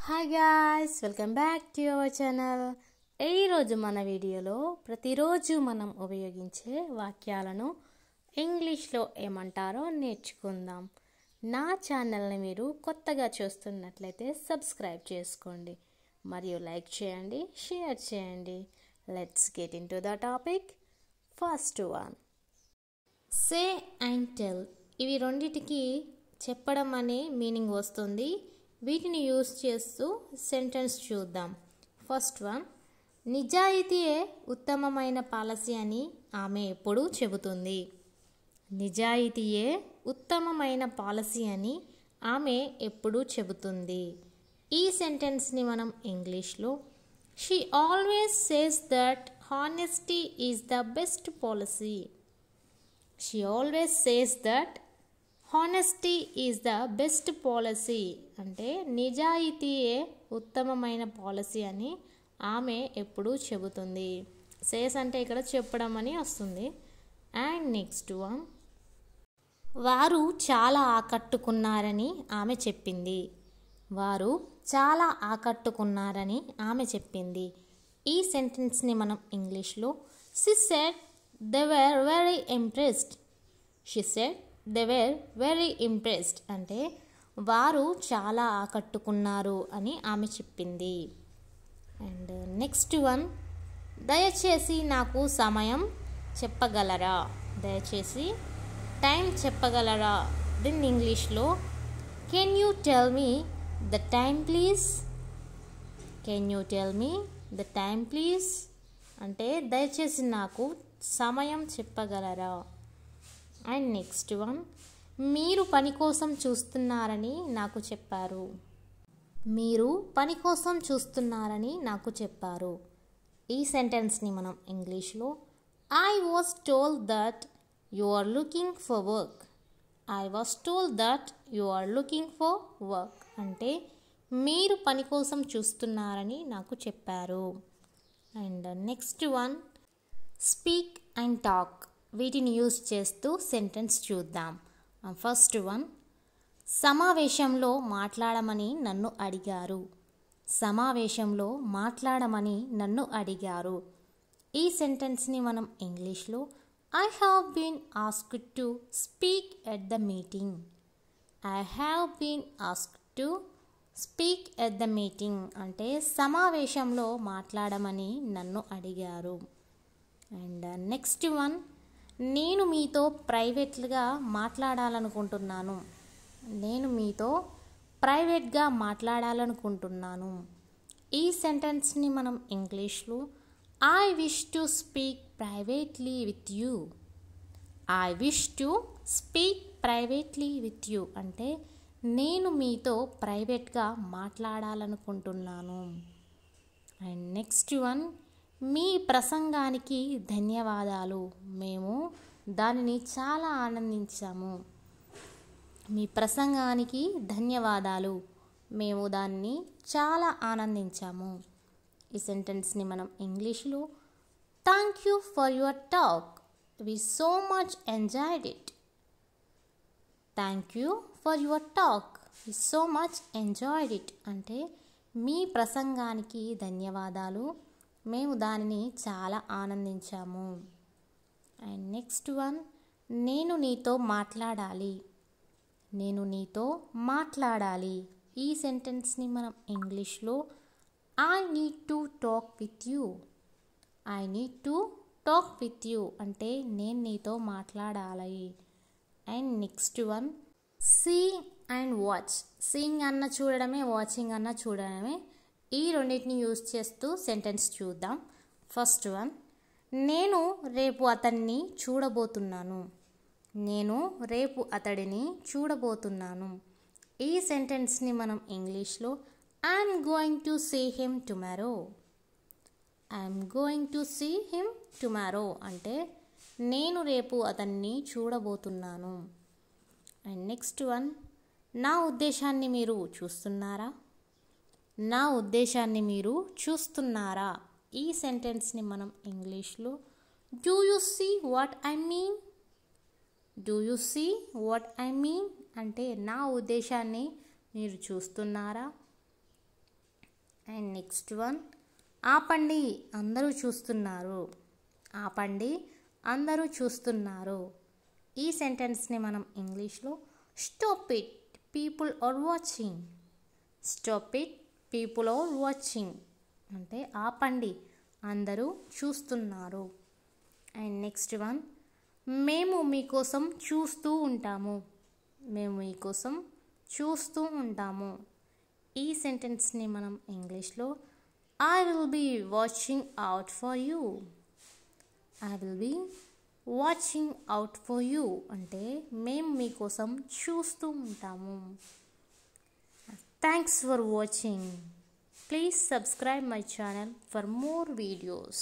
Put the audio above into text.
Hi guys, welcome back to our channel. ఈరోజు మన వీడియోలో ప్రతిరోజు మనం ఉపయోగించే వాక్యాలను ఇంగ్లీష్లో ఏమంటారో నేర్చుకుందాం. నా ఛానల్ని మీరు కొత్తగా చూస్తున్నట్లయితే సబ్స్క్రైబ్ చేసుకోండి మరియు లైక్ చేయండి, షేర్ చేయండి. Let's get in to the topic. First one, say and tell. ఇవి రెండిటికి చెప్పడం అనే మీనింగ్ వస్తుంది. వీటిని యూజ్ చేస్తూ సెంటెన్స్ చూద్దాం. ఫస్ట్ వన్, నిజాయితీయే ఉత్తమమైన పాలసీ అని ఆమె ఎప్పుడూ చెబుతుంది. నిజాయితీయే ఉత్తమమైన పాలసీ అని ఆమె ఎప్పుడూ చెబుతుంది. ఈ సెంటెన్స్ని మనం ఇంగ్లీష్లో she always says that honesty is the best policy. She always says that honesty is the best policy అంటే నిజాయితీయే ఉత్తమమైన పాలసీ అని ఆమె ఎప్పుడూ చెబుతుంది. సేస్ అంటే ఇక్కడ చెప్పడం అని వస్తుంది. అండ్ నెక్స్ట్ వన్, వారు చాలా ఆకట్టుకున్నారని ఆమె చెప్పింది. వారు చాలా ఆకట్టుకున్నారని ఆమె చెప్పింది. ఈ సెంటెన్స్ని మనం ఇంగ్లీష్లో she said they were very impressed. She said they were very impressed అంటే వారు చాలా ఆకట్టుకున్నారు అని ఆమె చెప్పింది. అండ్ నెక్స్ట్ వన్, దయచేసి నాకు సమయం చెప్పగలరా. దయచేసి టైం చెప్పగలరా. దీన్ని ఇంగ్లీష్లో can you tell me the time please. Can you tell me the time please అంటే దయచేసి నాకు సమయం చెప్పగలరా. అండ్ నెక్స్ట్ వన్, మీరు పని కోసం చూస్తున్నారని నాకు చెప్పారు. మీరు పని కోసం చూస్తున్నారని నాకు చెప్పారు. ఈ సెంటెన్స్ని మనం ఇంగ్లీష్లో I was told that you are looking for work. I was told that you are looking for work అంటే మీరు పని కోసం చూస్తున్నారని నాకు చెప్పారు. And next one, speak and talk. వీటిని యూజ్ చేస్తూ సెంటెన్స్ చూద్దాం. ఫస్ట్ వన్, సమావేశంలో మాట్లాడమని నన్ను అడిగారు. సమావేశంలో మాట్లాడమని నన్ను అడిగారు. ఈ సెంటెన్స్ని మనం ఇంగ్లీష్లో I have been asked to speak at the meeting. I have been asked to speak at the meeting అంటే సమావేశంలో మాట్లాడమని నన్ను అడిగారు. అండ్ నెక్స్ట్ వన్, నేను మీతో ప్రైవేట్గా మాట్లాడాలనుకుంటున్నాను. నేను మీతో ప్రైవేట్గా మాట్లాడాలనుకుంటున్నాను. ఈ సెంటెన్స్ని మనం ఇంగ్లీష్లో I wish to speak privately with you. I wish to speak privately with you అంటే నేను మీతో ప్రైవేట్గా మాట్లాడాలనుకుంటున్నాను. అండ్ నెక్స్ట్ వన్, మీ ప్రసంగానికి ధన్యవాదాలు. మేము దానిని చాలా ఆనందించాము. మీ ప్రసంగానికి ధన్యవాదాలు. మేము దాన్ని చాలా ఆనందించాము. ఈ సెంటెన్స్ని మనం ఇంగ్లీష్లో thank you for your talk. We so much enjoyed it. Thank you for your talk. We so much enjoyed it అంటే మీ ప్రసంగానికి ధన్యవాదాలు. మేము దానిని చాలా ఆనందించాము. అండ్ నెక్స్ట్ వన్, నేను నీతో మాట్లాడాలి. నేను నీతో మాట్లాడాలి. ఈ సెంటెన్స్ని మనం ఇంగ్లీష్లో I need to talk with you. I need to talk with you అంటే నేను నీతో మాట్లాడాలి. And next one, see and watch. Seeing అన్న చూడడమే, వాచింగ్ అన్న చూడడమే. ఈ రెండింటిని యూజ్ చేస్తూ సెంటెన్స్ చూద్దాం. ఫస్ట్ వన్, నేను రేపు అతన్ని చూడబోతున్నాను. నేను రేపు అతడిని చూడబోతున్నాను. ఈ సెంటెన్స్ని మనం ఇంగ్లీష్లో I'm going to see him tomorrow. I'm going to see him tomorrow అంటే నేను రేపు అతన్ని చూడబోతున్నాను. అండ్ నెక్స్ట్ వన్, నా ఉద్దేశాన్ని మీరు చూస్తున్నారా. నా ఉద్దేశాన్ని మీరు చూస్తున్నారా. ఈ సెంటెన్స్ని మనం ఇంగ్లీష్లో do you see what I mean. Do you see what I mean అంటే నా ఉద్దేశాన్ని మీరు చూస్తున్నారా. అండ్ నెక్స్ట్ వన్, ఆపండి అందరూ చూస్తున్నారు. ఆపండి అందరూ చూస్తున్నారు. ఈ సెంటెన్స్ని మనం ఇంగ్లీష్లో stop it people are watching. Stop it people are watching అంటే ఆపండి అందరూ చూస్తున్నారు. అండ్ నెక్స్ట్ వన్, మేము మీకోసం చూస్తూ ఉంటాము. మేము మీకోసం చూస్తూ ఉంటాము. ఈ సెంటెన్స్ని మనం ఇంగ్లీష్లో I will be watching out for you. I will be watching out for you అంటే మేము మీకోసం చూస్తూ ఉంటాము. Thanks for watching. Please subscribe my channel for more videos.